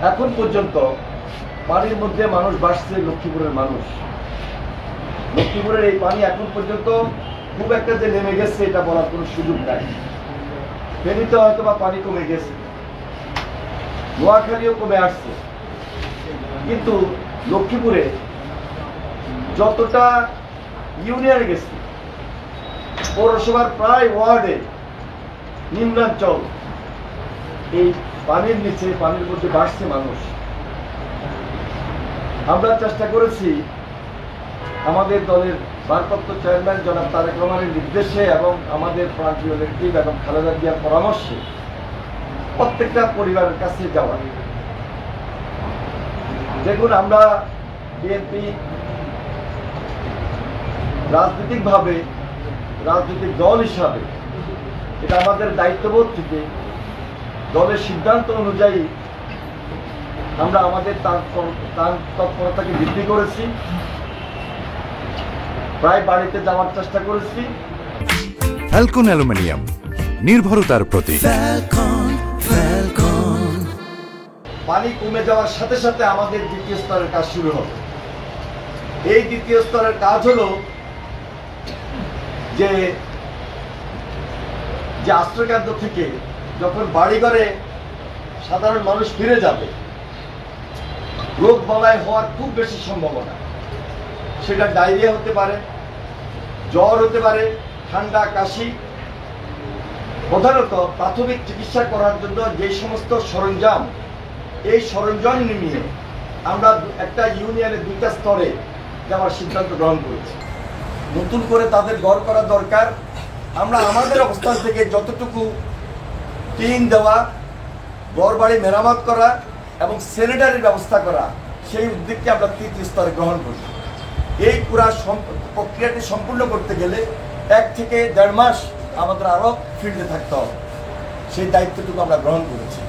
এখন পর্যন্ত পানির মধ্যে মানুষ বাসছে, লক্ষ্মীপুরের মানুষ। লক্ষ্মীপুরের এই পানি এখন পর্যন্ত খুব একটা যে নেমে গেছে এটা বলার কোনো সুযোগ নাই। ফেনীতে হয়তো বা পানি কমে গেছে, নোয়াখালীও কমে আসছে, কিন্তু লক্ষ্মীপুরে যতটা ইউনিয়নে গেছে, পৌরসভার প্রায় ওয়ার্ডে নিম্নাঞ্চল এই পানির নিচে, পানির মধ্যে বাসছে মানুষ। আমরা চেষ্টা করেছি আমাদের দলের ভারপ্রাপ্ত চেয়ারম্যান জনাব তারেক রহমানের নির্দেশে এবং আমাদের প্রান্তীয় নেত্রী বেগম খালেদা জিয়ার পরামর্শে প্রত্যেকটা পরিবারের কাছে যাওয়া। দেখুন, আমরা বিএনপি রাজনৈতিকভাবে, রাজনৈতিক দল হিসাবে এটা আমাদের দায়িত্ববোধ থেকে দলের সিদ্ধান্ত অনুযায়ী আমরা আমাদের তৎপরতাকে বৃদ্ধি করেছি, প্রায় বাড়িতে যাওয়ার চেষ্টা করেছি। ফ্যালকন অ্যালুমিনিয়াম, নির্ভরতার প্রতীক। পানি কমে যাওয়ার সাথে সাথে আমাদের দ্বিতীয় স্তরের কাজ শুরু হবে। এই দ্বিতীয় স্তরের কাজ হলো যে আশ্রয়কেন্দ্র থেকে যখন বাড়িঘরে সাধারণ মানুষ ফিরে যাবে, রোগ বালাই হওয়ার খুব বেশি সম্ভাবনা। সেটা ডায়রিয়া হতে পারে, জ্বর হতে পারে, ঠান্ডা, কাশি। প্রধানত প্রাথমিক চিকিৎসা করার জন্য যে সমস্ত সরঞ্জাম, এই সরঞ্জাম নিয়ে আমরা একটা ইউনিয়নে দুইটা স্তরে যাওয়ার সিদ্ধান্ত গ্রহণ করেছি। নতুন করে তাদের ঘর করা দরকার। আমরা আমাদের অবস্থান থেকে যতটুকু টিন দেওয়া, ঘর বাড়ি মেরামত করা এবং স্যানিটারির ব্যবস্থা করা, সেই উদ্যোগকে আমরা তৃতীয় স্তরে গ্রহণ করি। এই পুরা প্রক্রিয়াটি সম্পূর্ণ করতে গেলে 1 থেকে 1.5 মাস আমাদের আরো ফিল্ডে থাকতে হবে। সেই দায়িত্বটুকু আমরা গ্রহণ করেছি।